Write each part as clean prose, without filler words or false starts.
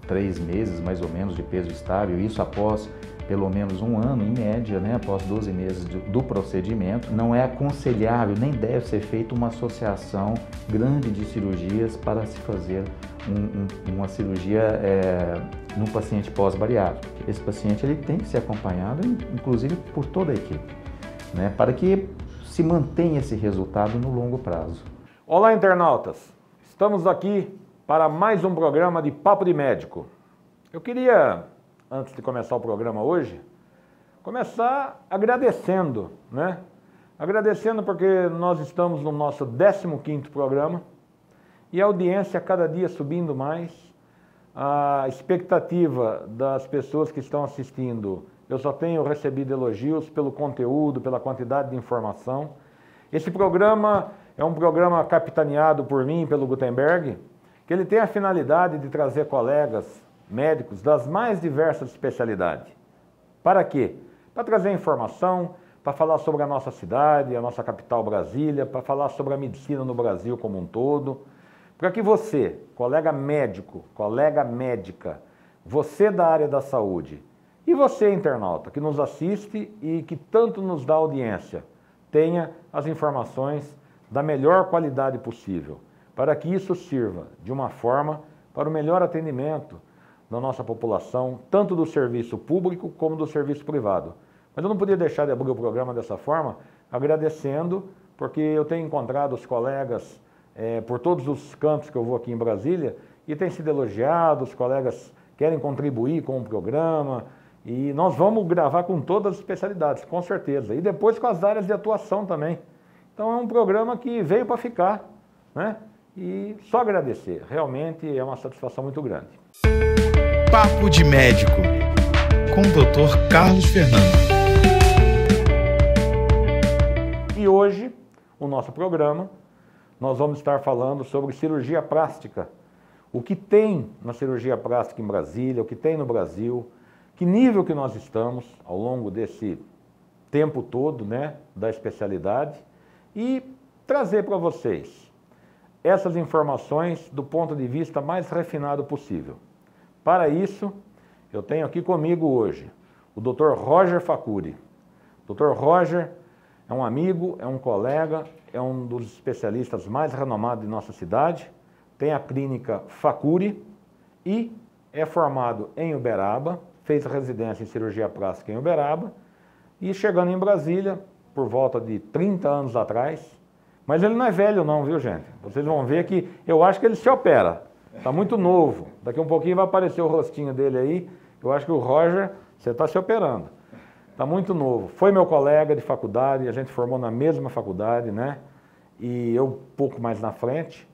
3 meses, mais ou menos, de peso estável, isso após pelo menos 1 ano, em média, né, após 12 meses do procedimento. Não é aconselhável, nem deve ser feita uma associação grande de cirurgias para se fazer uma cirurgia num paciente pós-bariátrico. Esse paciente ele tem que ser acompanhado, inclusive por toda a equipe, né, para que se mantenha esse resultado no longo prazo. Olá, internautas! Estamos aqui para mais um programa de Papo de Médico. Eu queria, antes de começar o programa hoje, começar agradecendo, né? Agradecendo porque nós estamos no nosso 15º programa e a audiência cada dia subindo mais, a expectativa das pessoas que estão assistindo, eu só tenho recebido elogios pelo conteúdo, pela quantidade de informação. Esse programa é um programa capitaneado por mim, pelo Gutenberg, que ele tem a finalidade de trazer colegas médicos das mais diversas especialidades. Para quê? Para trazer informação, para falar sobre a nossa cidade, a nossa capital Brasília, para falar sobre a medicina no Brasil como um todo, para que você, colega médico, colega médica, você da área da saúde e você, internauta, que nos assiste e que tanto nos dá audiência, tenha as informações da melhor qualidade possível, para que isso sirva de uma forma para o melhor atendimento da nossa população, tanto do serviço público como do serviço privado. Mas eu não podia deixar de abrir o programa dessa forma, agradecendo, porque eu tenho encontrado os colegas por todos os cantos que eu vou aqui em Brasília e tem sido elogiado, os colegas querem contribuir com o programa e nós vamos gravar com todas as especialidades, com certeza, e depois com as áreas de atuação também. Então é um programa que veio para ficar, né? E só agradecer, realmente é uma satisfação muito grande. Papo de Médico, com o Dr. Carlos Fernando. E hoje, o nosso programa, nós vamos estar falando sobre cirurgia plástica. O que tem na cirurgia plástica em Brasília, o que tem no Brasil, que nível que nós estamos ao longo desse tempo todo, né, da especialidade, e trazer para vocês essas informações do ponto de vista mais refinado possível. Para isso, eu tenho aqui comigo hoje o Dr. Roger Facuri. Dr. Roger é um amigo, é um colega, é um dos especialistas mais renomados de nossa cidade, tem a clínica Facuri e é formado em Uberaba, fez residência em cirurgia plástica em Uberaba e chegando em Brasília, por volta de 30 anos atrás, mas ele não é velho não, viu gente? Vocês vão ver que eu acho que ele se opera, está muito novo, daqui um pouquinho vai aparecer o rostinho dele aí, eu acho que o Roger, você está se operando, está muito novo, foi meu colega de faculdade, a gente formou na mesma faculdade, né? E eu pouco mais na frente,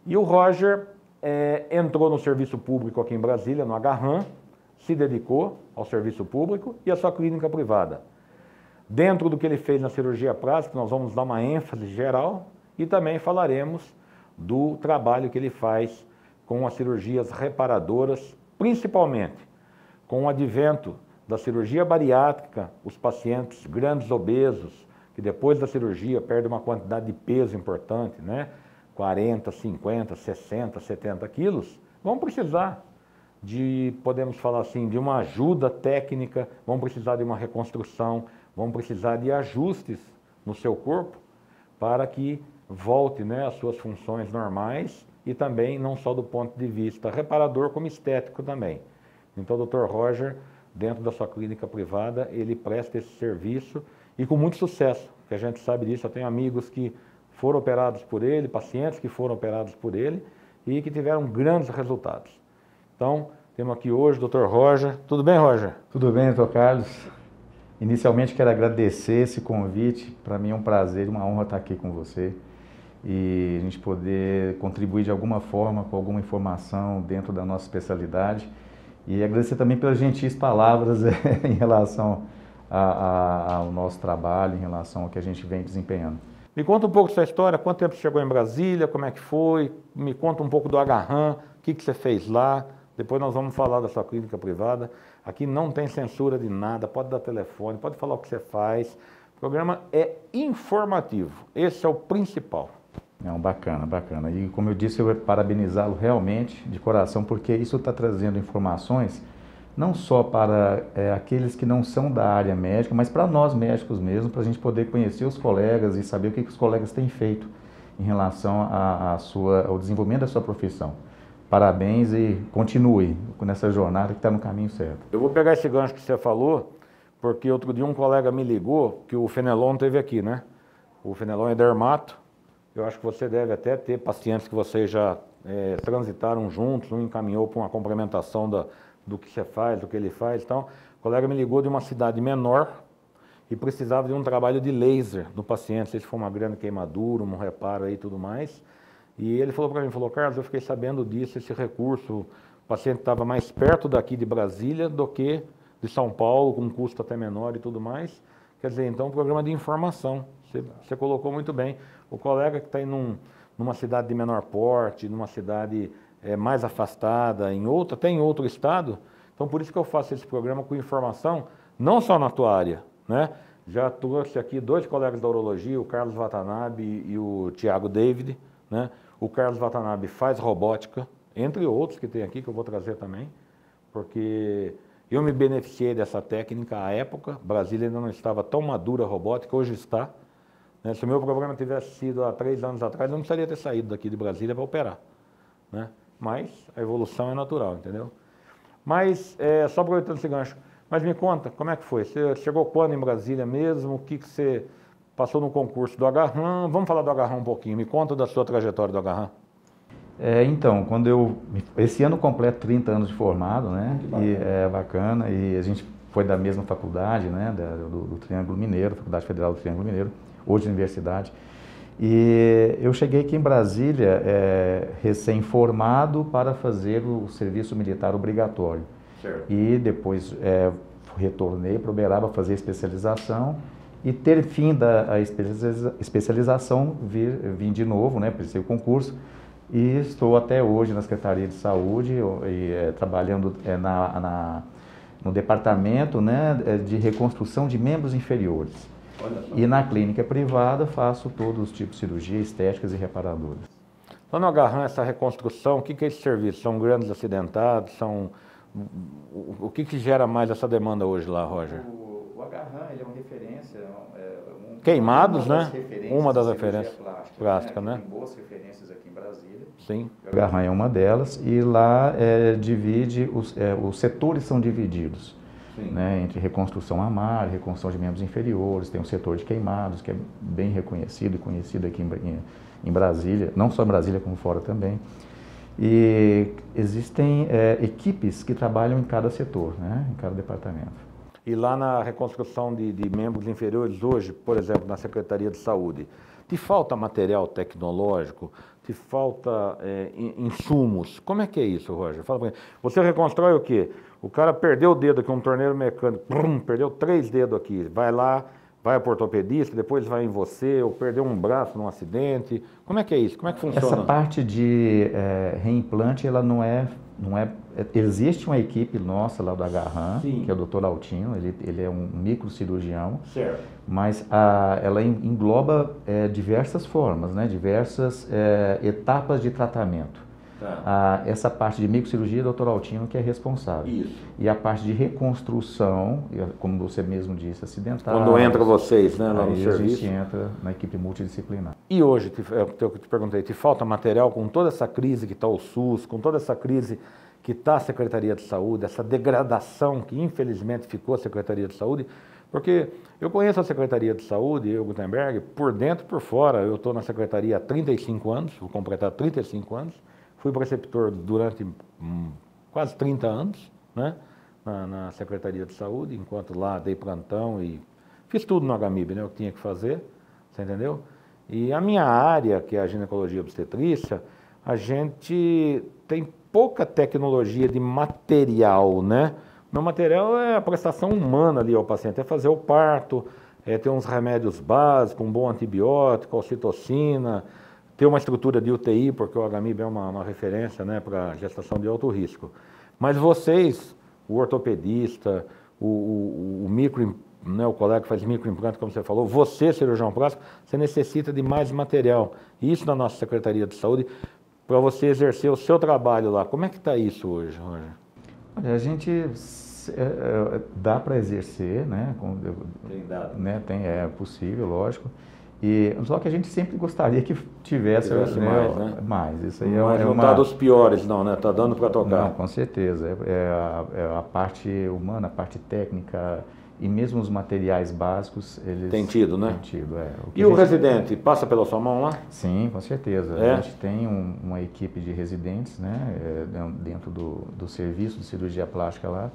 e o Roger entrou no serviço público aqui em Brasília, no Agarram, se dedicou ao serviço público e à sua clínica privada. Dentro do que ele fez na cirurgia plástica, nós vamos dar uma ênfase geral e também falaremos do trabalho que ele faz com as cirurgias reparadoras, principalmente com o advento da cirurgia bariátrica, os pacientes grandes obesos, que depois da cirurgia perdem uma quantidade de peso importante, né? 40, 50, 60, 70 quilos, vão precisar de, podemos falar assim, de uma ajuda técnica, vão precisar de uma reconstrução, vão precisar de ajustes no seu corpo para que volte, né, às suas funções normais e também não só do ponto de vista reparador, como estético também. Então o Dr. Roger, dentro da sua clínica privada, ele presta esse serviço e com muito sucesso, que a gente sabe disso, eu tenho amigos que foram operados por ele, pacientes que foram operados por ele e que tiveram grandes resultados. Então, temos aqui hoje o Dr. Roger. Tudo bem, Roger? Tudo bem, Dr. Carlos. Inicialmente quero agradecer esse convite, para mim é um prazer, uma honra estar aqui com você e a gente poder contribuir de alguma forma com alguma informação dentro da nossa especialidade e agradecer também pelas gentis palavras em relação ao nosso trabalho, em relação ao que a gente vem desempenhando. Me conta um pouco da sua história, quanto tempo você chegou em Brasília, como é que foi, me conta um pouco do Agarram, o que você fez lá, depois nós vamos falar da sua clínica privada. Aqui não tem censura de nada, pode dar telefone, pode falar o que você faz. O programa é informativo, esse é o principal. Não, bacana, bacana. E como eu disse, eu parabenizá-lo realmente de coração, porque isso está trazendo informações não só para aqueles que não são da área médica, mas para nós médicos mesmo, para a gente poder conhecer os colegas e saber o que os colegas têm feito em relação ao desenvolvimento da sua profissão. Parabéns e continue nessa jornada que está no caminho certo. Eu vou pegar esse gancho que você falou, porque outro dia um colega me ligou que o Fenelon teve aqui, né? O Fenelon é dermato. Eu acho que você deve até ter pacientes que vocês já transitaram juntos, um encaminhou para uma complementação do que você faz, do que ele faz. Então, o colega me ligou de uma cidade menor e precisava de um trabalho de laser no paciente, se for uma grande queimadura, um reparo aí e tudo mais. E ele falou para mim, Carlos, eu fiquei sabendo disso, esse recurso, o paciente estava mais perto daqui de Brasília do que de São Paulo, com um custo até menor e tudo mais. Quer dizer, então, um programa de informação, você colocou muito bem. O colega que está em numa cidade de menor porte, numa cidade mais afastada, até em outro estado, então por isso que eu faço esse programa com informação, não só na tua área, né? Já trouxe aqui 2 colegas da urologia, o Carlos Watanabe e o Thiago David, né? O Carlos Watanabe faz robótica, entre outros que tem aqui, que eu vou trazer também, porque eu me beneficiei dessa técnica à época, Brasília ainda não estava tão madura a robótica, hoje está. Né? Se o meu programa tivesse sido há 3 anos atrás, eu não precisaria ter saído daqui de Brasília para operar. Né? Mas a evolução é natural, entendeu? Mas, só aproveitando esse gancho, mas me conta, como é que foi? Você chegou quando em Brasília mesmo? O que você passou no concurso do Agarram? Vamos falar do Agarram um pouquinho, me conta da sua trajetória do Agarram. Então, esse ano completo 30 anos de formado, né? E é bacana, e a gente foi da mesma faculdade, né? Do Triângulo Mineiro, Faculdade Federal do Triângulo Mineiro, hoje universidade. E eu cheguei aqui em Brasília recém-formado para fazer o serviço militar obrigatório. Certo. E depois retornei para Uberaba fazer especialização e ter fim da especialização, vim de novo, né? Prestei o concurso. E estou até hoje na Secretaria de Saúde, trabalhando no departamento, né, de reconstrução de membros inferiores. E na clínica privada faço todos os tipos de cirurgia, estéticas e reparadoras. Então, no Agarram, essa reconstrução, o que é esse serviço? São grandes acidentados? O que gera mais essa demanda hoje lá, Roger? O Agarram, ele é uma referência... Queimados, uma né? Uma das referências plásticas, né? Tem boas referências aqui em Brasília. Sim. O Agarram é uma delas e lá divide, os setores são divididos. Né, entre reconstrução mamária, reconstrução de membros inferiores, tem o setor de queimados, que é bem reconhecido e conhecido aqui em Brasília, não só em Brasília como fora também. E existem equipes que trabalham em cada setor, né, em cada departamento. E lá na reconstrução de membros inferiores hoje, por exemplo, na Secretaria de Saúde, te falta material tecnológico? Te falta insumos? Como é que é isso, Roger? Fala pra mim. Você reconstrói o quê? O cara perdeu o dedo aqui, um torneiro mecânico, perdeu 3 dedos aqui, vai lá, vai para o ortopedista, depois vai em você, ou perdeu um braço num acidente. Como é que é isso? Como é que funciona? Essa parte de reimplante, ela não é... Existe uma equipe nossa lá do Agarram, que é o Dr. Altino, ele é um microcirurgião, certo. Mas ela engloba diversas formas, né? Diversas etapas de tratamento. Tá. Essa parte de microcirurgia é o Dr. Altino que é responsável. Isso. E a parte de reconstrução, como você mesmo disse, acidental. Quando entra vocês, né, lá no serviço. A gente entra na equipe multidisciplinar. E hoje, eu te perguntei, te falta material com toda essa crise que está o SUS, com toda essa crise que está a Secretaria de Saúde, essa degradação que infelizmente ficou a Secretaria de Saúde, porque eu conheço a Secretaria de Saúde, eu, Gutenberg, por dentro e por fora. Eu estou na Secretaria há 35 anos, vou completar 35 anos. Fui preceptor durante quase 30 anos, né, na Secretaria de Saúde, enquanto lá dei plantão e fiz tudo no HMIB, né, o que tinha que fazer, você entendeu? E a minha área, que é a ginecologia obstetrícia, a gente tem pouca tecnologia de material, né? Meu material é a prestação humana ali ao paciente, é fazer o parto, ter uns remédios básicos, um bom antibiótico, ocitocina, ter uma estrutura de UTI, porque o HMIB é uma referência, né, para gestação de alto risco. Mas vocês, o ortopedista, o né, o colega que faz microimplante, como você falou, você, cirurgião plástico, você necessita de mais material. E isso na nossa Secretaria de Saúde, para você exercer o seu trabalho lá. Como é que está isso hoje, Roger? Olha, a gente dá para exercer, né? Tem dado. Né? É possível, lógico. Só que a gente sempre gostaria que tivesse mais, né? Mais. Isso aí Mas não está dos piores, não, né? Está dando para tocar. Não, com certeza. A parte humana, a parte técnica e mesmo os materiais básicos, eles... Tem tido, né? Tem tido, E o residente, passa pela sua mão lá? Sim, com certeza. A gente tem uma equipe de residentes, né? Dentro do serviço de cirurgia plástica lá,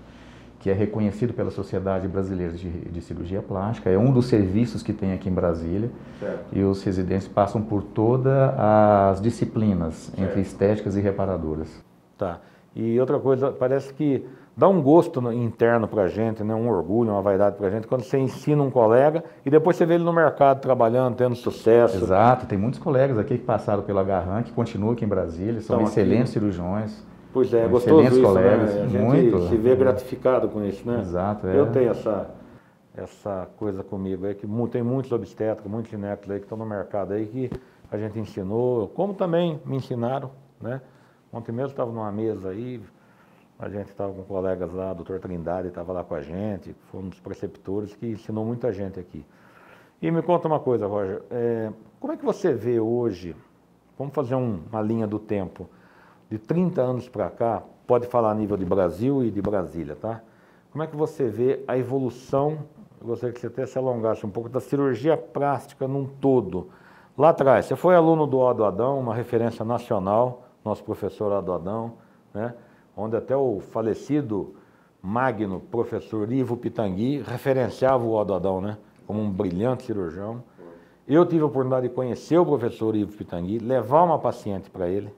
que é reconhecido pela Sociedade Brasileira de Cirurgia Plástica. É um dos serviços que tem aqui em Brasília. Certo. E os residentes passam por todas as disciplinas, certo, entre estéticas e reparadoras. Tá. E outra coisa, parece que dá um gosto interno pra gente, né? Um orgulho, uma vaidade pra gente, quando você ensina um colega e depois você vê ele no mercado trabalhando, tendo sucesso. Exato. Tem muitos colegas aqui que passaram pela Garran, que continuam aqui em Brasília, são excelentes cirurgiões. Pois é, gostoso isso, colegas, né? A gente muito, se vê gratificado com isso, né? Exato. Eu tenho essa coisa comigo aí, que tem muitos obstetras, muitos ginecos aí que estão no mercado aí, que a gente ensinou, como também me ensinaram, né? Ontem mesmo estava numa mesa aí, a gente estava com colegas lá, o doutor Trindade estava lá com a gente, foi um dos preceptores que ensinou muita gente aqui. E me conta uma coisa, Roger, como é que você vê hoje, vamos fazer uma linha do tempo, de 30 anos para cá, pode falar a nível de Brasil e de Brasília, tá? Como é que você vê a evolução, eu gostaria que você até se alongasse um pouco, da cirurgia plástica num todo. Lá atrás, você foi aluno do Odo Adão, uma referência nacional, nosso professor Odo Adão, né? Onde até o falecido magno professor Ivo Pitangui referenciava o Odo Adão, né? Como um brilhante cirurgião. Eu tive a oportunidade de conhecer o professor Ivo Pitangui, levar uma paciente para ele,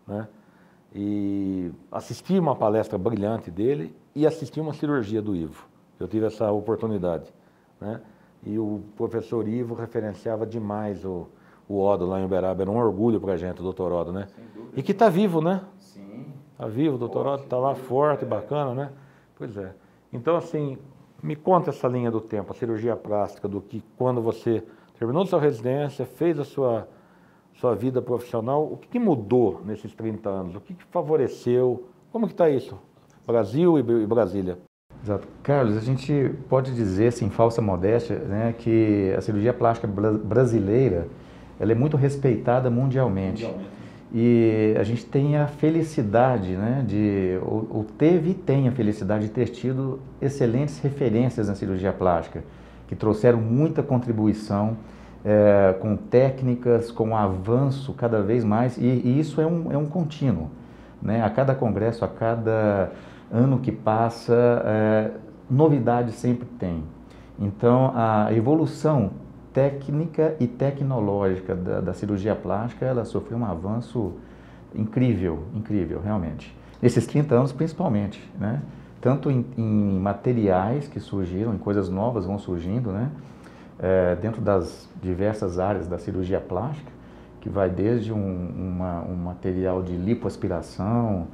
né? E assistir uma palestra brilhante dele e assistir uma cirurgia do Ivo. Eu tive essa oportunidade, né? E o professor Ivo referenciava demais o Odo lá em Uberaba. Era um orgulho para a gente, o doutor Odo, né? E que está vivo, né? Sim. Está vivo, o doutor Odo está lá forte, bacana, né? Pois é. Então, assim, me conta essa linha do tempo, a cirurgia plástica, do que quando você terminou sua residência, fez a sua vida profissional, o que mudou nesses 30 anos? O que favoreceu? Como que está isso? Brasil e Brasília. Exato. Carlos, a gente pode dizer, sem falsa modéstia, né, que a cirurgia plástica brasileira ela é muito respeitada mundialmente. E a gente tem a felicidade, né, ou teve e tem a felicidade de ter tido excelentes referências na cirurgia plástica, que trouxeram muita contribuição, com técnicas, com avanço cada vez mais, e isso é um contínuo, né? A cada congresso, a cada ano que passa, novidade sempre tem. Então, a evolução técnica e tecnológica da cirurgia plástica, ela sofreu um avanço incrível, realmente. Nesses 30 anos, principalmente, né? Tanto em materiais que surgiram, em coisas novas vão surgindo, né? Dentro das diversas áreas da cirurgia plástica, que vai desde um material de lipoaspiração,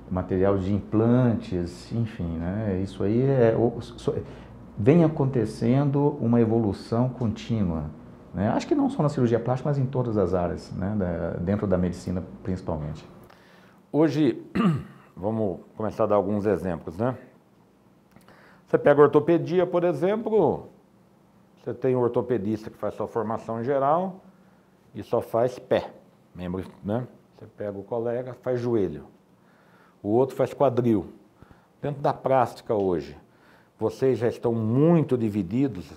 material de implantes, enfim, né? Isso aí vem acontecendo uma evolução contínua, né? Acho que não só na cirurgia plástica, mas em todas as áreas, né? Dentro da medicina principalmente. Hoje, vamos começar a dar alguns exemplos, né? Você pega a ortopedia, por exemplo, você tem um ortopedista que faz sua formação geral e só faz pé, membro, né? Você pega o colega, faz joelho. O outro faz quadril. Dentro da plástica hoje, vocês já estão muito divididos.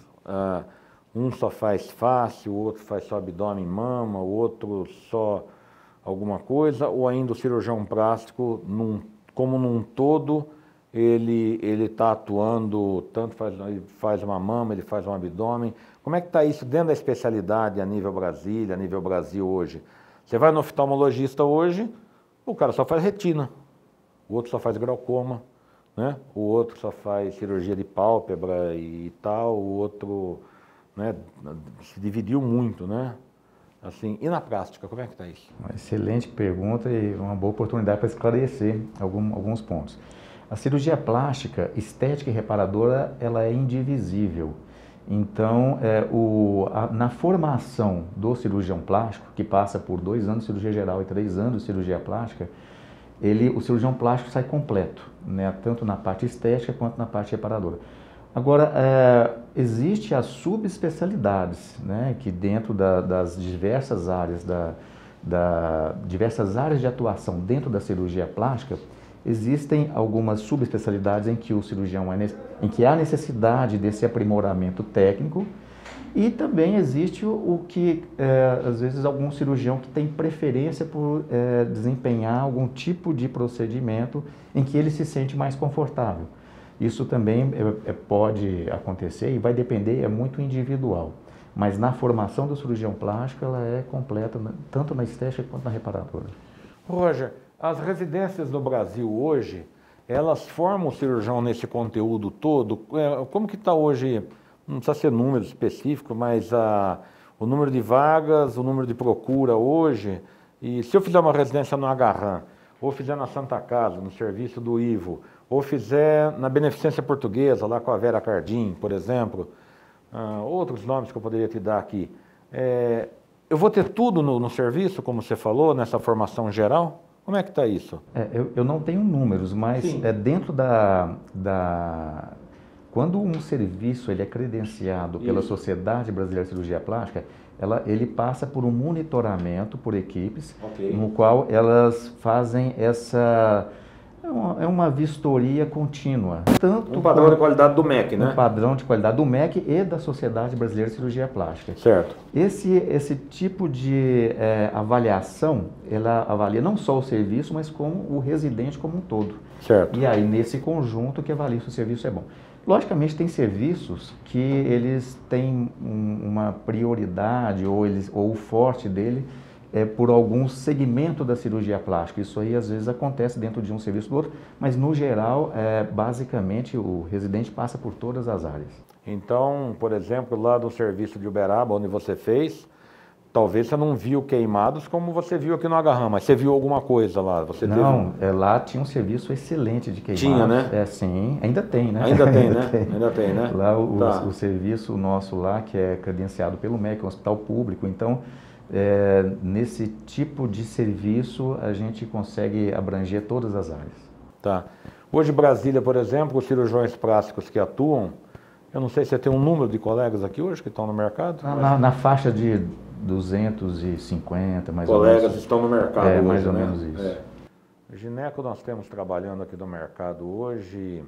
Um só faz face, o outro faz só abdômen e mama, o outro só alguma coisa, ou ainda o cirurgião plástico, como num todo, ele está atuando, tanto ele faz uma mama, ele faz um abdômen. Como é que está isso dentro da especialidade a nível Brasília, a nível Brasil hoje? Você vai no oftalmologista hoje, o cara só faz retina, o outro só faz glaucoma, né? O outro só faz cirurgia de pálpebra e tal, o outro, né, se dividiu muito, né? Assim, e na prática, como é que está isso? Uma excelente pergunta e uma boa oportunidade para esclarecer alguns pontos. A cirurgia plástica, estética e reparadora, ela é indivisível. Então, na formação do cirurgião plástico, que passa por 2 anos de cirurgia geral e 3 anos de cirurgia plástica, o cirurgião plástico sai completo, né? Tanto na parte estética quanto na parte reparadora. Agora, existe as subespecialidades, né? Que dentro das diversas áreas, diversas áreas de atuação dentro da cirurgia plástica, existem algumas subespecialidades em que o cirurgião em que há necessidade desse aprimoramento técnico, e também existe o que, às vezes, algum cirurgião que tem preferência por desempenhar algum tipo de procedimento em que ele se sente mais confortável. Isso também pode acontecer e vai depender, é muito individual. Mas na formação do cirurgião plástico, ela é completa, tanto na estética quanto na reparadora. Roger, as residências no Brasil hoje, elas formam o cirurgião nesse conteúdo todo? Como que está hoje, não precisa ser número específico, mas o número de vagas, o número de procura hoje, e se eu fizer uma residência no Agarram, ou fizer na Santa Casa, no serviço do Ivo, ou fizer na Beneficência Portuguesa, lá com a Vera Cardim, por exemplo, outros nomes que eu poderia te dar aqui, eu vou ter tudo no serviço, como você falou, nessa formação geral? Como é que está isso? Eu não tenho números, mas dentro quando um serviço ele é credenciado pela Sociedade Brasileira de Cirurgia Plástica, ele passa por um monitoramento por equipes, no qual elas fazem uma vistoria contínua. Um padrão de qualidade do MEC, né? Um padrão de qualidade do MEC e da Sociedade Brasileira de Cirurgia Plástica. Certo. Esse tipo de avaliação, ela avalia não só o serviço, mas como o residente como um todo. Certo. E aí, nesse conjunto, que avalia se o serviço é bom. Logicamente, tem serviços que eles têm uma prioridade, ou o forte dele por algum segmento da cirurgia plástica. Isso aí, às vezes, acontece dentro de um serviço do outro, mas, no geral, basicamente, o residente passa por todas as áreas. Então, por exemplo, lá do serviço de Uberaba, onde você fez, talvez você não viu queimados como você viu aqui no Agarram, mas você viu alguma coisa lá? Não, lá tinha um serviço excelente de queimados. Tinha, né? Sim, ainda tem, né? Ainda tem, né? Ainda tem, né? Lá o serviço nosso lá, que é credenciado pelo MEC, um hospital público, então, nesse tipo de serviço, a gente consegue abranger todas as áreas. Tá. Hoje, Brasília, por exemplo, os cirurgiões plásticos que atuam, eu não sei se você tem um número de colegas aqui hoje que estão no mercado? Na faixa de 250, mais ou menos. Colegas estão no mercado hoje, mais ou menos isso. Gineco, nós temos trabalhando aqui no mercado hoje,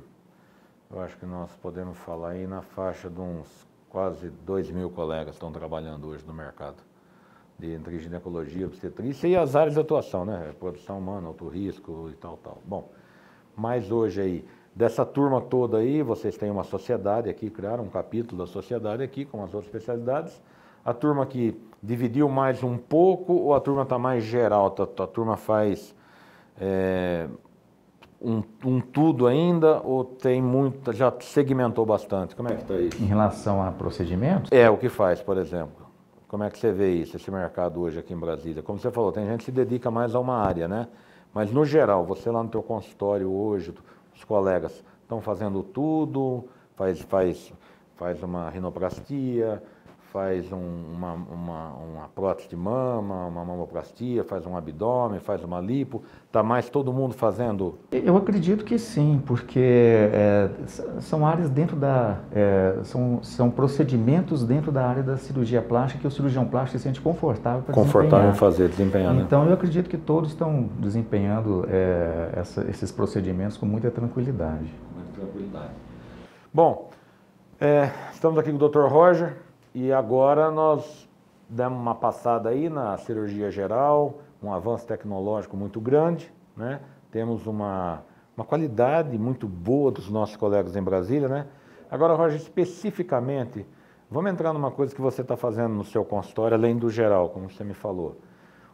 eu acho que nós podemos falar aí na faixa de uns quase 2.000 colegas estão trabalhando hoje no mercado, entre ginecologia, obstetrícia e as áreas de atuação, né? Produção humana, alto risco e tal. Bom, mas hoje aí, dessa turma toda aí, vocês têm uma sociedade aqui, criaram um capítulo da sociedade aqui, com as outras especialidades. A turma que dividiu mais um pouco, ou a turma está mais geral? A turma faz um tudo ainda, ou tem muita, já segmentou bastante? Como é que está isso? Em relação a procedimentos? O que faz, por exemplo? Como é que você vê isso, esse mercado hoje aqui em Brasília? Como você falou, tem gente que se dedica mais a uma área, né? Mas, no geral, você lá no teu consultório hoje, os colegas estão fazendo tudo, faz uma rinoplastia, faz uma prótese de mama, uma mamoplastia, faz um abdômen, faz uma lipo, está mais todo mundo fazendo? Eu acredito que sim, porque são áreas dentro são procedimentos dentro da área da cirurgia plástica que o cirurgião plástico se sente confortável para desempenhar. Confortável em desempenhar, né? Então eu acredito que todos estão desempenhando esses procedimentos com muita tranquilidade. Bom, estamos aqui com o Dr. Roger. E agora nós demos uma passada aí na cirurgia geral, um avanço tecnológico muito grande, né? Temos uma qualidade muito boa dos nossos colegas em Brasília, né? Agora, Roger, especificamente, vamos entrar numa coisa que você está fazendo no seu consultório, além do geral, como você me falou.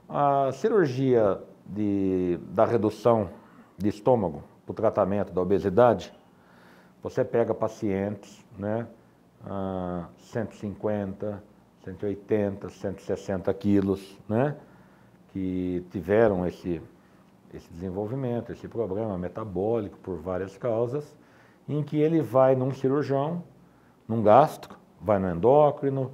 A cirurgia da redução de estômago, o tratamento da obesidade, você pega pacientes, né? 150, 180, 160 quilos, né? Que tiveram esse desenvolvimento, esse problema metabólico por várias causas, em que ele vai num cirurgião, num gastro, vai no endócrino,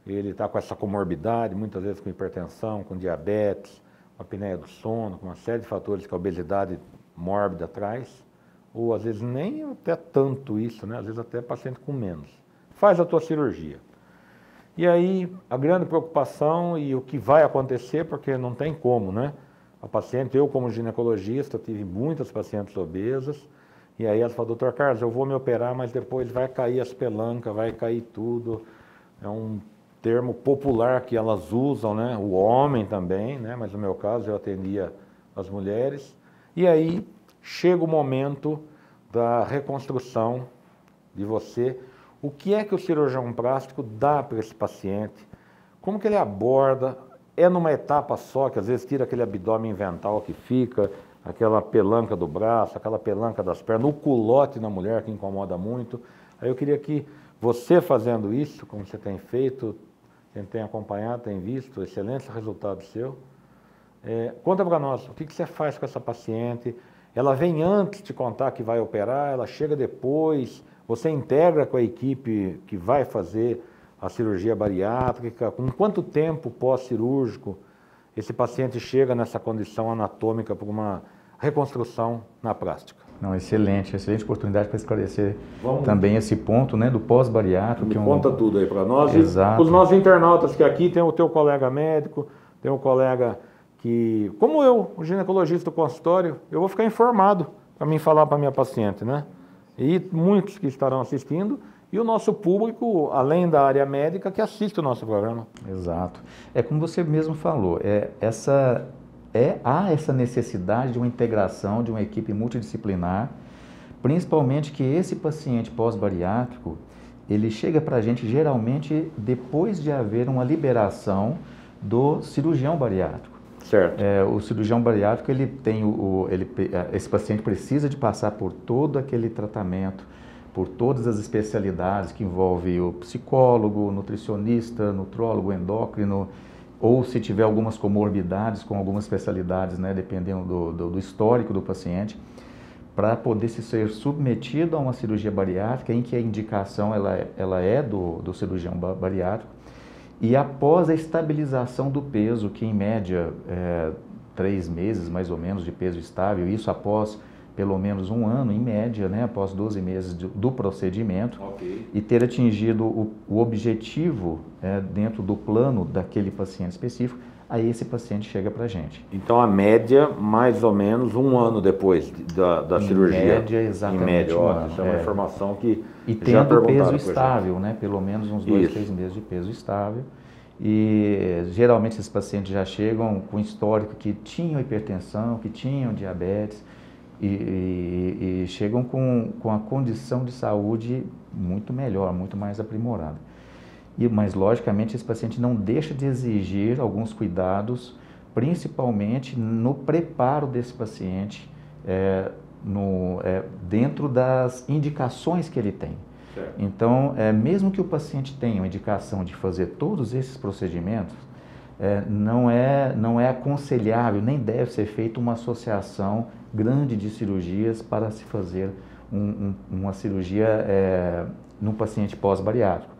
ele está com essa comorbidade, muitas vezes com hipertensão, com diabetes, com apneia do sono, com uma série de fatores que a obesidade mórbida traz, ou às vezes nem até tanto isso, né? Às vezes até paciente com menos. Faz a tua cirurgia. E aí a grande preocupação e o que vai acontecer, porque não tem como, né? A paciente, eu como ginecologista, tive muitas pacientes obesas, e aí ela falou, doutor Carlos, eu vou me operar, mas depois vai cair as pelancas, vai cair tudo. É um termo popular que elas usam, né? O homem também, né? Mas no meu caso eu atendia as mulheres. E aí chega o momento da reconstrução de você. O que é que o cirurgião plástico dá para esse paciente? Como que ele aborda? É numa etapa só, que às vezes tira aquele abdômen invental que fica, aquela pelanca do braço, aquela pelanca das pernas, o culote na mulher que incomoda muito. Aí eu queria que você fazendo isso, como você tem feito, quem tem acompanhado, tem visto, excelente resultado seu. Conta para nós, o que você faz com essa paciente? Ela vem antes de contar que vai operar, ela chega depois, você integra com a equipe que vai fazer a cirurgia bariátrica, com quanto tempo pós-cirúrgico esse paciente chega nessa condição anatômica para uma reconstrução na plástica? Não, excelente oportunidade para esclarecer também esse ponto, né, do pós-bariátrico. Conta tudo aí para nós. Exato. Os nossos internautas, que aqui tem o teu colega médico, tem um colega que, como eu, o ginecologista do consultório, eu vou ficar informado para mim falar para a minha paciente, né? E muitos que estarão assistindo, e o nosso público, além da área médica, que assiste o nosso programa. Exato. É como você mesmo falou, há essa necessidade de uma integração de uma equipe multidisciplinar, principalmente que esse paciente pós-bariátrico, ele chega para a gente geralmente depois de haver uma liberação do cirurgião bariátrico. Certo. O cirurgião bariátrico, esse paciente precisa de passar por todo aquele tratamento, por todas as especialidades que envolve o psicólogo, nutricionista, nutrólogo, endócrino, ou se tiver algumas comorbidades com algumas especialidades, né, dependendo do histórico do paciente, para poder ser submetido a uma cirurgia bariátrica em que a indicação ela é do cirurgião bariátrico, e após a estabilização do peso, que em média 3 meses mais ou menos de peso estável, isso após pelo menos 1 ano, em média, né, após 12 meses do procedimento, okay, e ter atingido o objetivo dentro do plano daquele paciente específico, aí esse paciente chega para a gente. Então a média, mais ou menos 1 ano depois da cirurgia. Em média, exatamente. Em média, 1 ano. Essa é uma informação que e já tendo peso gente. estável, né, pelo menos uns 2, 3 meses de peso estável. E geralmente esses pacientes já chegam com histórico que tinham hipertensão, que tinham diabetes, e chegam com a condição de saúde muito melhor, muito mais aprimorada. Mas, logicamente, esse paciente não deixa de exigir alguns cuidados, principalmente no preparo desse paciente, dentro das indicações que ele tem. Certo. Então, mesmo que o paciente tenha a indicação de fazer todos esses procedimentos, não é aconselhável, nem deve ser feita uma associação grande de cirurgias para se fazer uma cirurgia no paciente pós-bariátrico.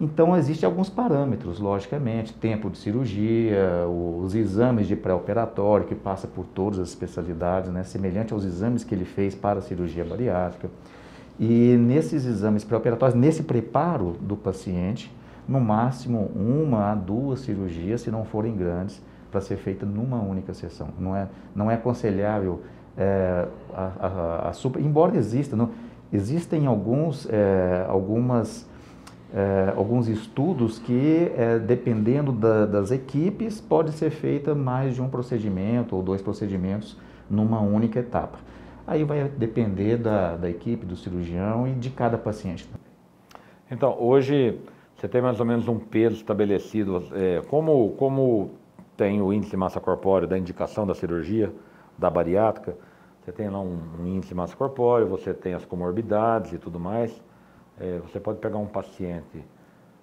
Então, existem alguns parâmetros, logicamente, tempo de cirurgia, os exames de pré-operatório, que passa por todas as especialidades, né, semelhante aos exames que ele fez para a cirurgia bariátrica. E nesses exames pré-operatórios, nesse preparo do paciente, no máximo 1 a 2 cirurgias, se não forem grandes, para ser feita numa única sessão. Não é aconselhável, embora existem alguns estudos que, dependendo das equipes, pode ser feita mais de um procedimento ou 2 procedimentos numa única etapa. Aí vai depender da equipe, do cirurgião e de cada paciente. Então, hoje você tem mais ou menos um peso estabelecido. Como tem o índice de massa corpórea da indicação da cirurgia, da bariátrica, você tem lá um índice de massa corpórea, você tem as comorbidades e tudo mais. Você pode pegar um paciente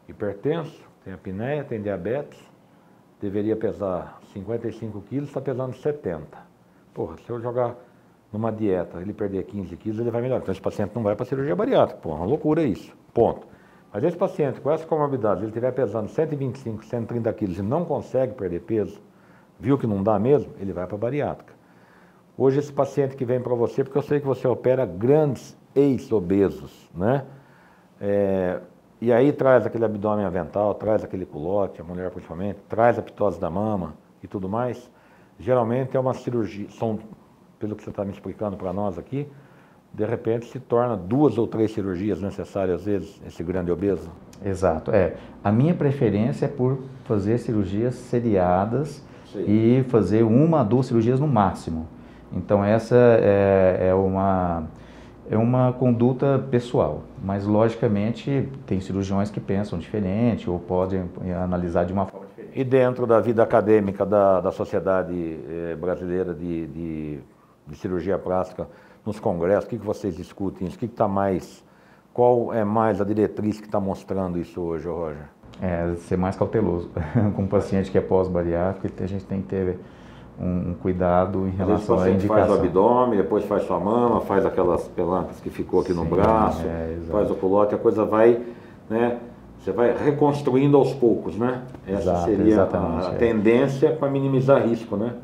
hipertenso, tem apneia, tem diabetes, deveria pesar 55 quilos, está pesando 70. Porra, se eu jogar numa dieta, ele perder 15 quilos, ele vai melhorar. Então esse paciente não vai para a cirurgia bariátrica. Porra, uma loucura isso. Ponto. Mas esse paciente com essa comorbidade, ele estiver pesando 125, 130 quilos e não consegue perder peso, viu que não dá mesmo, ele vai para a bariátrica. Hoje esse paciente que vem para você, porque eu sei que você opera grandes ex-obesos, né? E aí traz aquele abdômen avental, traz aquele culote, a mulher principalmente, traz a ptose da mama e tudo mais. Geralmente é uma cirurgia, pelo que você está me explicando para nós aqui, de repente se torna 2 ou 3 cirurgias necessárias às vezes, esse grande obeso. Exato, A minha preferência é por fazer cirurgias seriadas. Sim. E fazer 1 a 2 cirurgias no máximo. Então essa é uma conduta pessoal, mas logicamente tem cirurgiões que pensam diferente ou podem analisar de uma forma diferente. E dentro da vida acadêmica da Sociedade Brasileira de Cirurgia Plástica, nos congressos, o que vocês discutem isso? Qual é mais a diretriz que está mostrando isso hoje, Roger? Ser mais cauteloso com um paciente que é pós-bariátrico, a gente tem que ter um cuidado em relação à indicação. Faz o abdômen, depois faz sua mama, faz aquelas pelancas que ficou aqui no braço, faz o culote, a coisa vai, né? Você vai reconstruindo aos poucos, né? Essa seria a tendência para minimizar risco, né?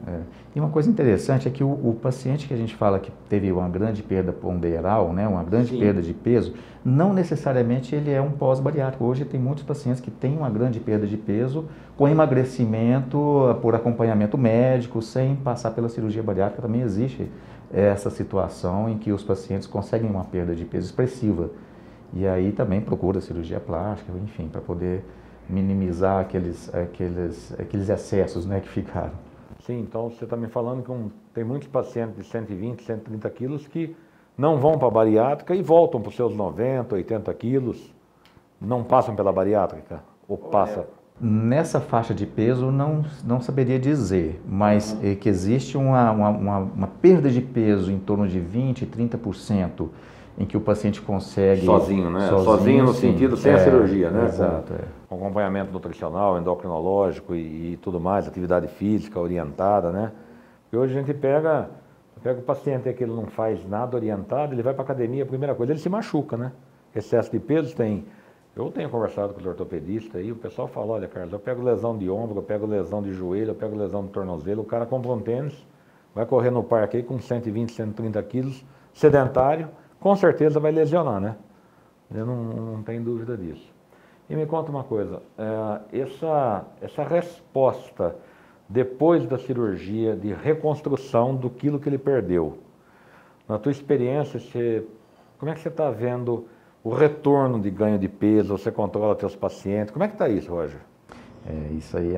E uma coisa interessante é que o paciente que a gente fala que teve uma grande perda ponderal, né, uma grande perda de peso, não necessariamente ele é um pós-bariátrico. Hoje tem muitos pacientes que têm uma grande perda de peso com emagrecimento por acompanhamento médico, sem passar pela cirurgia bariátrica. Também existe essa situação em que os pacientes conseguem uma perda de peso expressiva. E aí também procura cirurgia plástica, enfim, para poder minimizar aqueles excessos, né, que ficaram. Sim, então você está me falando que tem muitos pacientes de 120, 130 quilos que não vão para a bariátrica e voltam para os seus 90, 80 quilos, não passam pela bariátrica? Ou passa? Nessa faixa de peso não saberia dizer, mas que existe uma perda de peso em torno de 20%, 30%, em que o paciente consegue... Sozinho, né? Sozinho no sentido sem a cirurgia, né? Exato, Com acompanhamento nutricional, endocrinológico e tudo mais, atividade física orientada, né? E hoje a gente pega o paciente que ele não faz nada orientado, ele vai para a academia, a primeira coisa, ele se machuca, né? Excesso de peso eu tenho conversado com o ortopedista aí, o pessoal fala, olha, Carlos, eu pego lesão de ombro, eu pego lesão de joelho, eu pego lesão de tornozelo, o cara compra um tênis, vai correr no parque aí com 120, 130 quilos, sedentário, com certeza vai lesionar, né? Eu não tenho dúvida disso. E me conta uma coisa, essa resposta depois da cirurgia de reconstrução do quilo que ele perdeu, na tua experiência, como é que você está vendo o retorno de ganho de peso? Você controla teus pacientes? Como é que está isso, Roger? Isso aí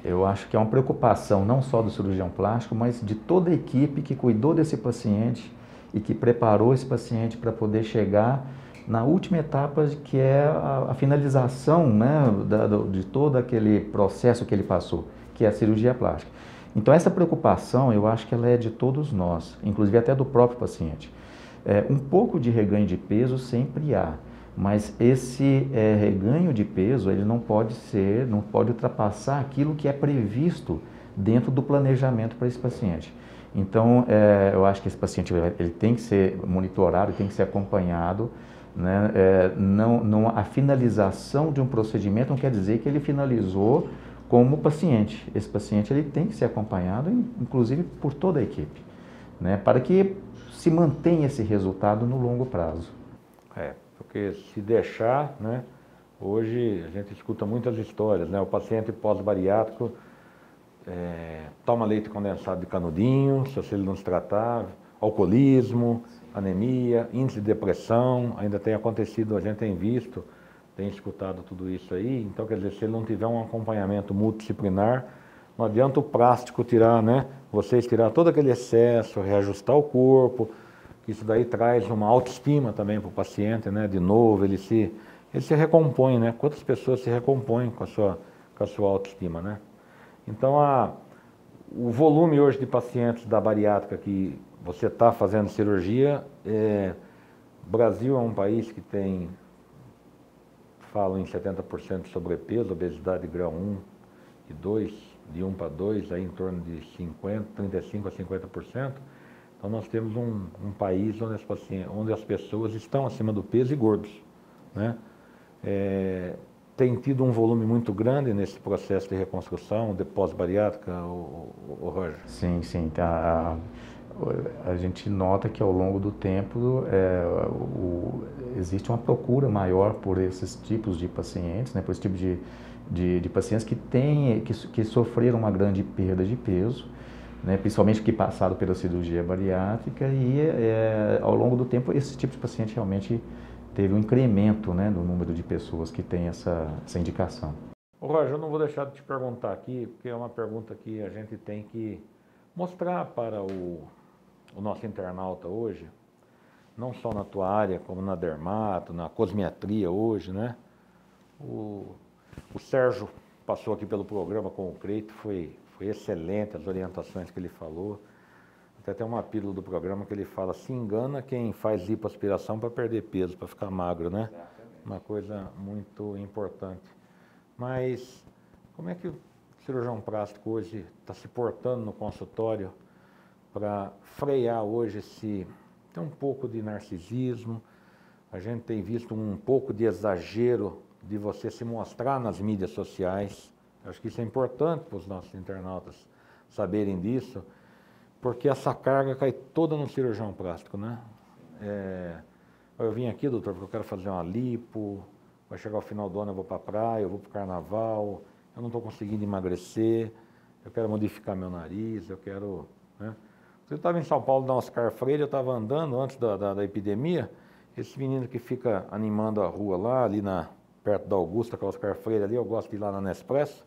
eu acho que é uma preocupação não só do cirurgião plástico, mas de toda a equipe que cuidou desse paciente e que preparou esse paciente para poder chegar na última etapa, que é a finalização, né, de todo aquele processo que ele passou, que é a cirurgia plástica. Então essa preocupação, eu acho que ela é de todos nós, inclusive até do próprio paciente. Um pouco de reganho de peso sempre há, mas esse reganho de peso ele não pode ultrapassar aquilo que é previsto dentro do planejamento para esse paciente. Então, eu acho que esse paciente ele tem que ser monitorado, tem que ser acompanhado, né? A finalização de um procedimento não quer dizer que ele finalizou como paciente. Esse paciente ele tem que ser acompanhado, inclusive por toda a equipe, né? Para que se mantenha esse resultado no longo prazo. Porque se deixar, né? Hoje a gente escuta muitas histórias, né? O paciente pós-bariátrico toma leite condensado de canudinho, se ele não se tratar, alcoolismo, anemia, índice de depressão, ainda tem acontecido, a gente tem visto, tem escutado tudo isso aí. Então, quer dizer, se ele não tiver um acompanhamento multidisciplinar, não adianta o plástico tirar, né? Vocês tirar todo aquele excesso, reajustar o corpo, isso daí traz uma autoestima também para o paciente, né? De novo, ele se recompõe, né? Quantas pessoas se recompõem com a sua autoestima, né? Então, o volume hoje de pacientes da bariátrica que você está fazendo cirurgia, o Brasil é um país que tem, falam em 70% de sobrepeso, obesidade grau 1 e 2, de 1 para 2, aí em torno de 35% a 50%. Então nós temos um país onde as pessoas estão acima do peso e gordos, né? tem tido um volume muito grande nesse processo de reconstrução, de pós-bariátrica, o Roger? Sim, sim. A gente nota que ao longo do tempo existe uma procura maior por esses tipos de pacientes, né, por esse tipo de pacientes que sofreram uma grande perda de peso, né, principalmente que passaram pela cirurgia bariátrica e ao longo do tempo esse tipo de paciente realmente teve um incremento, né, no número de pessoas que tem essa indicação. Roger, eu não vou deixar de te perguntar aqui, porque é uma pergunta que a gente tem que mostrar para o nosso internauta hoje, não só na tua área, como na dermato, na cosmiatria hoje, né? O Sérgio passou aqui pelo programa com o Creito, foi excelente as orientações que ele falou. Até tem uma pílula do programa que ele fala, se engana quem faz lipoaspiração para perder peso, para ficar magro, né? Exatamente. Uma coisa muito importante. Mas como é que o cirurgião plástico hoje está se portando no consultório para frear hoje tem um pouco de narcisismo, a gente tem visto um pouco de exagero de você se mostrar nas mídias sociais. Acho que isso é importante para os nossos internautas saberem disso, porque essa carga cai toda no cirurgião plástico, né? Eu vim aqui, doutor, porque eu quero fazer uma lipo, vai chegar o final do ano, eu vou para a praia, eu vou para o carnaval, eu não estou conseguindo emagrecer, eu quero modificar meu nariz, eu quero... Né? Eu estava em São Paulo, na Oscar Freire, eu estava andando antes da epidemia, esse menino que fica animando a rua lá, ali perto da Augusta, com a Oscar Freire ali, eu gosto de ir lá na Nespresso,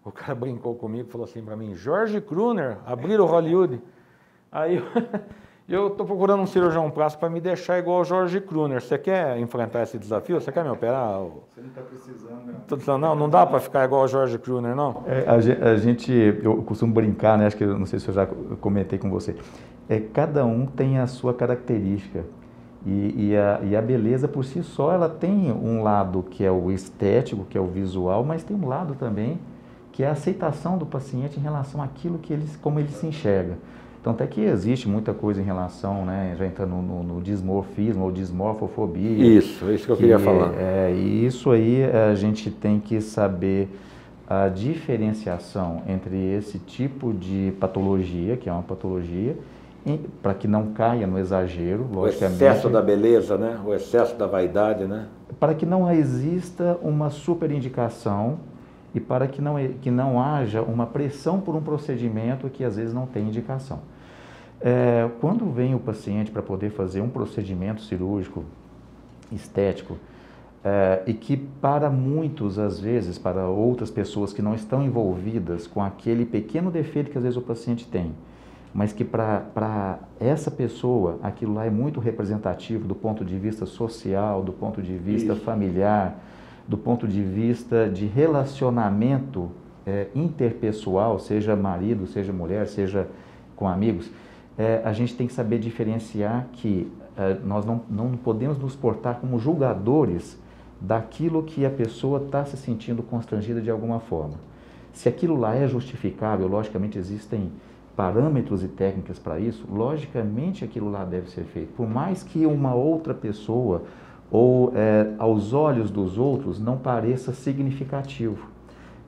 o cara brincou comigo, falou assim para mim, George Clooney, abrir o Hollywood. Aí eu estou procurando um cirurgião plástico para me deixar igual o George Clooney. Você quer enfrentar esse desafio? Você quer me operar? Você não está precisando, não. Tô dizendo, não dá para ficar igual o George Clooney, não? Eu costumo brincar, né? Acho que não sei se eu já comentei com você. Cada um tem a sua característica. E a beleza por si só, ela tem um lado que é o estético, que é o visual, mas tem um lado também que é a aceitação do paciente em relação àquilo como ele se enxerga. Então, até que existe muita coisa em relação, né, já entrando no dismorfismo ou dismorfofobia. Isso que eu queria falar. E isso aí a gente tem que saber a diferenciação entre esse tipo de patologia, que é uma patologia, para que não caia no exagerero, logicamente. O excesso da beleza, né? O excesso da vaidade, né? Para que não exista uma superindicação e para que não haja uma pressão por um procedimento que às vezes não tem indicação. Quando vem o paciente para poder fazer um procedimento cirúrgico estético, e que para muitos, às vezes, para outras pessoas que não estão envolvidas com aquele pequeno defeito que às vezes o paciente tem, mas que para essa pessoa aquilo lá é muito representativo do ponto de vista social, do ponto de vista familiar, do ponto de vista de relacionamento interpessoal, seja marido, seja mulher, seja com amigos, a gente tem que saber diferenciar que nós não podemos nos portar como julgadores daquilo que a pessoa está se sentindo constrangida de alguma forma. Se aquilo lá é justificável, logicamente existem parâmetros e técnicas para isso, logicamente aquilo lá deve ser feito. Por mais que uma outra pessoa ou aos olhos dos outros não pareça significativo.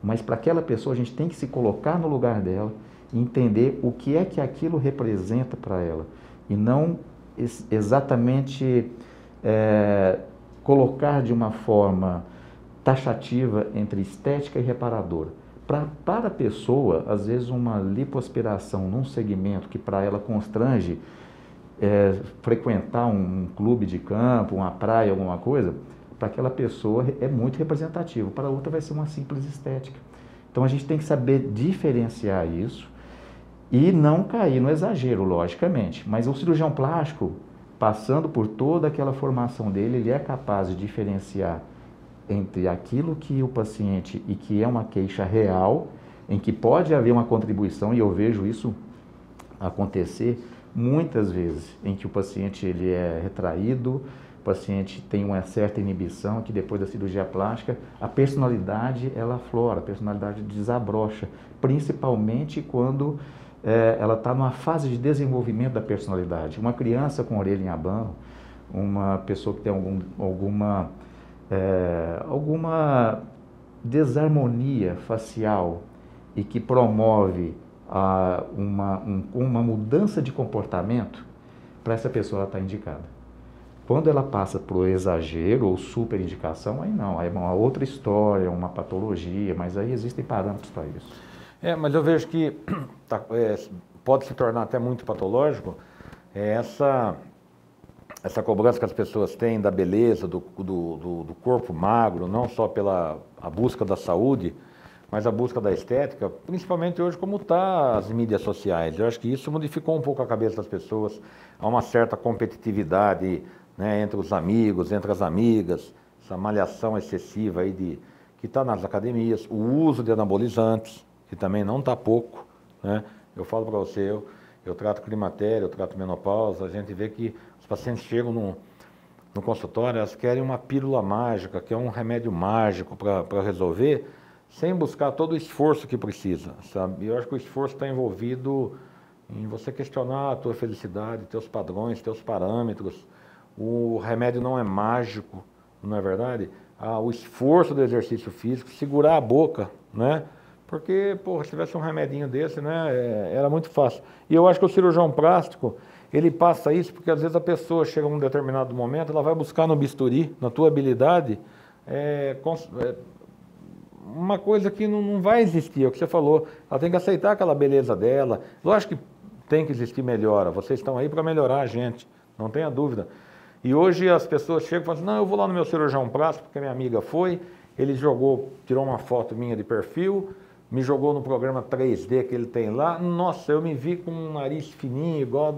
Mas para aquela pessoa a gente tem que se colocar no lugar dela e entender o que é que aquilo representa para ela. E não exatamente colocar de uma forma taxativa entre estética e reparadora. Para a pessoa, às vezes uma lipoaspiração num segmento que para ela constrange frequentar um clube de campo, uma praia, alguma coisa, para aquela pessoa é muito representativo, para a outra vai ser uma simples estética. Então a gente tem que saber diferenciar isso e não cair no exagero, logicamente. Mas o cirurgião plástico, passando por toda aquela formação dele, ele é capaz de diferenciar entre aquilo que o paciente e que é uma queixa real, em que pode haver uma contribuição, e eu vejo isso acontecer muitas vezes, em que o paciente ele é retraído, o paciente tem uma certa inibição, que depois da cirurgia plástica, a personalidade ela aflora, a personalidade desabrocha, principalmente quando ela está numa fase de desenvolvimento da personalidade. Uma criança com orelha em abano, uma pessoa que tem alguma alguma desarmonia facial e que promove uma mudança de comportamento, para essa pessoa ela está indicada. Quando ela passa por exagero ou superindicação, aí não, aí é uma outra história, uma patologia, mas aí existem parâmetros para isso. Mas eu vejo que pode se tornar até muito patológico essa cobrança que as pessoas têm da beleza, do corpo magro, não só pela a busca da saúde, mas a busca da estética, principalmente hoje como está as mídias sociais. Eu acho que isso modificou um pouco a cabeça das pessoas, há uma certa competitividade, né, entre os amigos, entre as amigas, essa malhação excessiva aí que está nas academias, o uso de anabolizantes, que também não está pouco, né? Eu falo para você, eu trato climatério, eu trato menopausa, a gente vê que os pacientes chegam no consultório, elas querem uma pílula mágica, que é um remédio mágico para resolver, sem buscar todo o esforço que precisa, sabe? E eu acho que o esforço está envolvido em você questionar a tua felicidade, teus padrões, teus parâmetros. O remédio não é mágico, não é verdade? O esforço do exercício físico, segurar a boca, né? Porque, se tivesse um remedinho desse, né, era muito fácil. E eu acho que o cirurgião plástico, ele passa isso porque às vezes a pessoa chega a um determinado momento, ela vai buscar no bisturi, na tua habilidade, uma coisa que não vai existir, é o que você falou. Ela tem que aceitar aquela beleza dela. Lógico que tem que existir melhora, vocês estão aí para melhorar a gente, não tenha dúvida. E hoje as pessoas chegam e falam assim, não, eu vou lá no meu cirurgião plástico, porque minha amiga foi, ele tirou uma foto minha de perfil, me jogou no programa 3D que ele tem lá, nossa, eu me vi com um nariz fininho, igual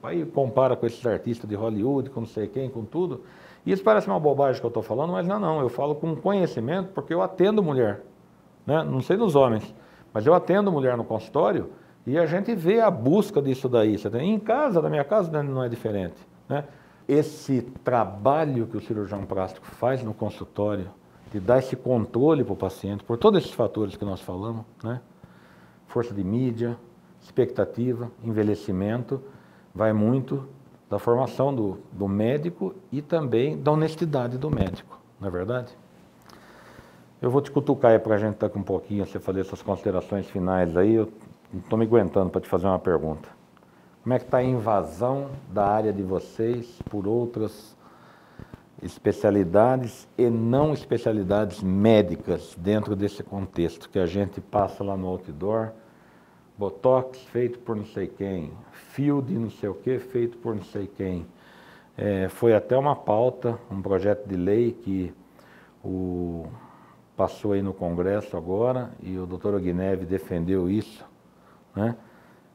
aí compara com esses artistas de Hollywood, com não sei quem, com tudo. E isso parece uma bobagem que eu estou falando, mas não, eu falo com conhecimento, porque eu atendo mulher, né? Não sei nos homens, mas eu atendo mulher no consultório e a gente vê a busca disso daí. Em casa, na minha casa não é diferente, né? Esse trabalho que o cirurgião plástico faz no consultório, de dar esse controle para o paciente, por todos esses fatores que nós falamos, né? Força de mídia, expectativa, envelhecimento, vai muito da formação do médico e também da honestidade do médico, não é verdade? Eu vou te cutucar aí para a gente estar com um pouquinho, você fazer essas considerações finais aí, eu não estou me aguentando para te fazer uma pergunta. Como é que está a invasão da área de vocês por outras especialidades e não especialidades médicas dentro desse contexto que a gente passa lá no outdoor, botox feito por não sei quem, fio de não sei o que feito por não sei quem. Foi até uma pauta, um projeto de lei que passou aí no Congresso agora e o doutor Ognev defendeu isso, né?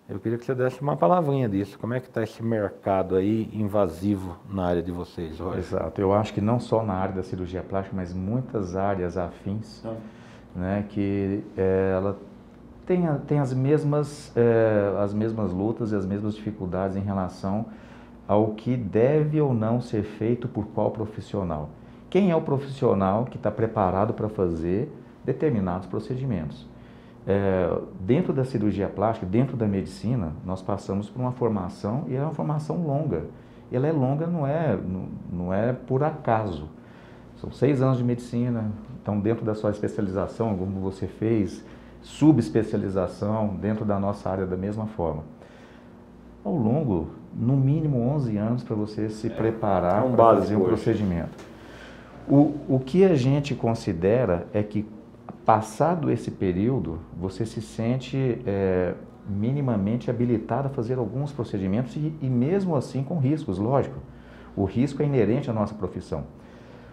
Eu queria que você desse uma palavrinha disso. Como é que está esse mercado aí invasivo na área de vocês, Roger? Exato. Eu acho que não só na área da cirurgia plástica, mas muitas áreas afins, né, que ela tem as mesmas lutas e as mesmas dificuldades em relação ao que deve ou não ser feito por qual profissional. Quem é o profissional que está preparado para fazer determinados procedimentos? Dentro da cirurgia plástica, dentro da medicina, nós passamos por uma formação e é uma formação longa. E ela é longa, não é por acaso. São 6 anos de medicina, então dentro da sua especialização, como você fez, subespecialização dentro da nossa área da mesma forma. Ao longo, no mínimo 11 anos para você se preparar para fazer um procedimento. O que a gente considera é que passado esse período, você se sente minimamente habilitado a fazer alguns procedimentos e mesmo assim com riscos, lógico. O risco é inerente à nossa profissão.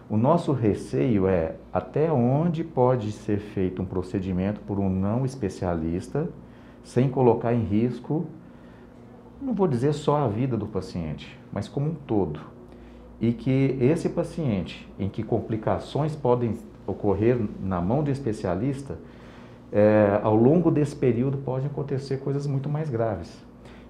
O nosso receio é até onde pode ser feito um procedimento por um não especialista sem colocar em risco, não vou dizer só a vida do paciente, mas como um todo. E que esse paciente, em que complicações podem ocorrer na mão de especialista, ao longo desse período podem acontecer coisas muito mais graves.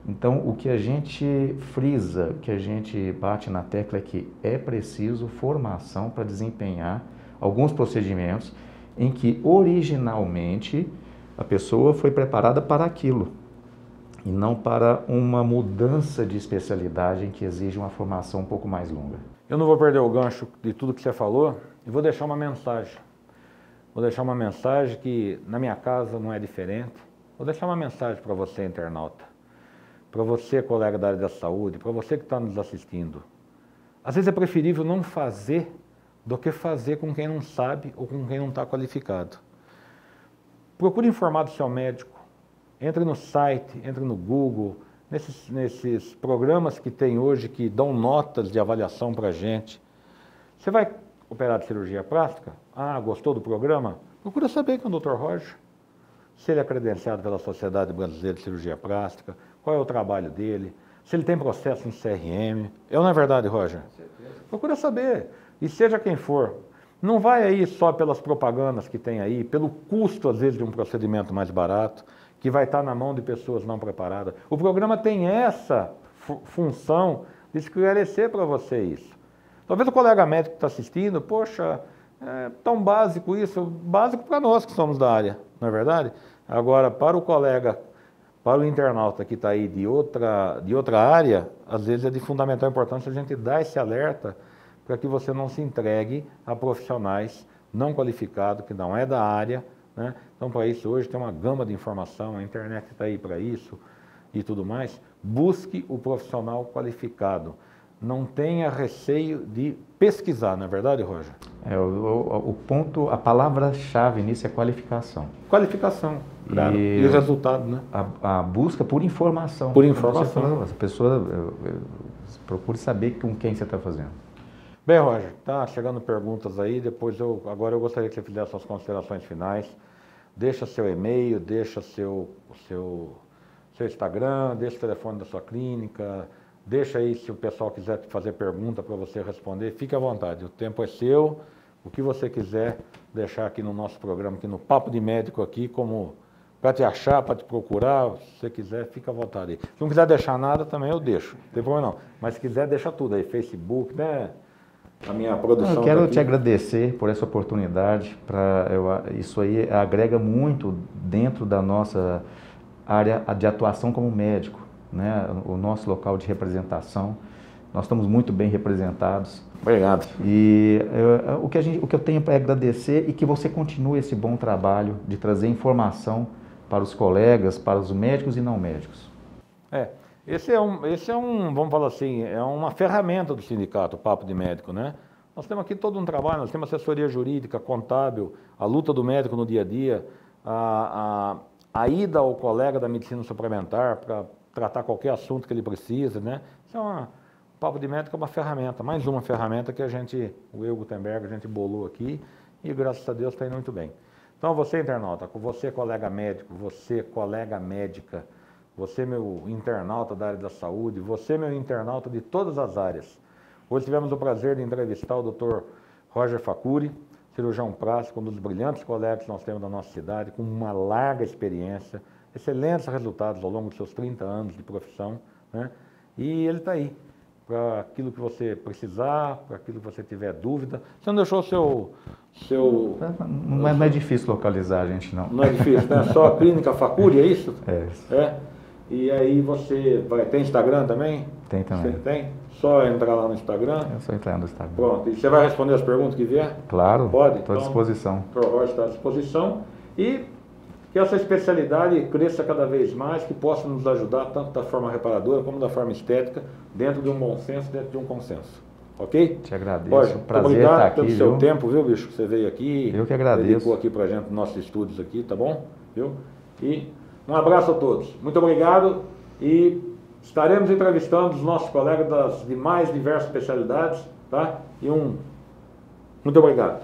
Então, o que a gente frisa, o que a gente bate na tecla é que é preciso formação para desempenhar alguns procedimentos em que originalmente a pessoa foi preparada para aquilo. e não para uma mudança de especialidade em que exige uma formação um pouco mais longa. Eu não vou perder o gancho de tudo que você falou e vou deixar uma mensagem. Vou deixar uma mensagem que na minha casa não é diferente. Vou deixar uma mensagem para você, internauta, para você, colega da área da saúde, para você que está nos assistindo. Às vezes é preferível não fazer do que fazer com quem não sabe ou com quem não está qualificado. Procure informar do seu médico, entre no site, entre no Google, nesses programas que tem hoje que dão notas de avaliação para a gente. Você vai operar de cirurgia plástica? Ah, gostou do programa? Procura saber quem é o Dr. Roger. Se ele é credenciado pela Sociedade Brasileira de Cirurgia Plástica, qual é o trabalho dele, se ele tem processo em CRM. É ou não é verdade, Roger? Com certeza. Procura saber. E seja quem for, não vai aí só pelas propagandas que tem aí, pelo custo, às vezes, de um procedimento mais barato, que vai estar na mão de pessoas não preparadas. O programa tem essa função de esclarecer para você isso. Talvez o colega médico que está assistindo, poxa, é tão básico isso, básico para nós que somos da área, não é verdade? Agora, para o colega, para o internauta que está aí de outra área, às vezes é de fundamental importância a gente dar esse alerta para que você não se entregue a profissionais não qualificados, que não é da área, né? Então, para isso, hoje tem uma gama de informação, a internet está aí para isso e tudo mais. Busque o profissional qualificado. Não tenha receio de pesquisar, não é verdade, Roger? O ponto, a palavra-chave nisso é qualificação. Qualificação, claro. E o resultado, né? A busca por informação. Por informação. A pessoa procure saber com quem você está fazendo. Bem, Roger, tá chegando perguntas aí, agora eu gostaria que você fizesse suas considerações finais. Deixa seu e-mail, deixa seu Instagram, deixa o telefone da sua clínica, deixa aí se o pessoal quiser fazer pergunta para você responder, fique à vontade, o tempo é seu, o que você quiser deixar aqui no nosso programa, aqui no Papo de Médico aqui, como para te achar, para te procurar, se você quiser, fica à vontade aí. Se não quiser deixar nada, também eu deixo, não tem problema não, mas se quiser, deixa tudo aí, Facebook, né? A minha produção. Eu quero te agradecer por essa oportunidade. Isso aí agrega muito dentro da nossa área de atuação como médico, né? O nosso local de representação. Nós estamos muito bem representados. Obrigado. E o que eu tenho para agradecer e que você continue esse bom trabalho de trazer informação para os colegas, para os médicos e não médicos. Esse é um, vamos falar assim, é uma ferramenta do sindicato, o Papo de Médico, né? Nós temos aqui todo um trabalho, nós temos assessoria jurídica, contábil, a luta do médico no dia a dia, a ida ao colega da medicina suplementar para tratar qualquer assunto que ele precisa, né? O Papo de Médico é uma ferramenta, mais uma ferramenta que o Eu Gutenberg, a gente bolou aqui e graças a Deus está indo muito bem. Então você, internauta, você, colega médico, você, colega médica, você, meu internauta da área da saúde, você, meu internauta de todas as áreas. Hoje tivemos o prazer de entrevistar o Dr. Roger Facuri, cirurgião plástico, um dos brilhantes colegas que nós temos da nossa cidade, com uma larga experiência, excelentes resultados ao longo dos seus 30 anos de profissão, né? E ele está aí, para aquilo que você precisar, para aquilo que você tiver dúvida. Você não deixou seu... Não é difícil localizar a gente, não. Não é difícil, né? Só a Clínica Facuri, é isso? É. E aí você tem Instagram também? Tem também. Você tem? Só entrar lá no Instagram? É só entrar no Instagram. Pronto. E você vai responder as perguntas que vier? Claro. Pode? Estou à disposição. O Dr. Roger está à disposição. E que essa especialidade cresça cada vez mais, que possa nos ajudar tanto da forma reparadora como da forma estética, dentro de um bom senso, dentro de um consenso. Ok? Te agradeço. Roger, prazer estar aqui, pelo seu tempo, viu, bicho? Você veio aqui. Eu que agradeço. Dedicou aqui pra gente nossos estudos aqui, tá bom? Viu? E um abraço a todos. Muito obrigado e estaremos entrevistando os nossos colegas das demais diversas especialidades, tá? Muito obrigado.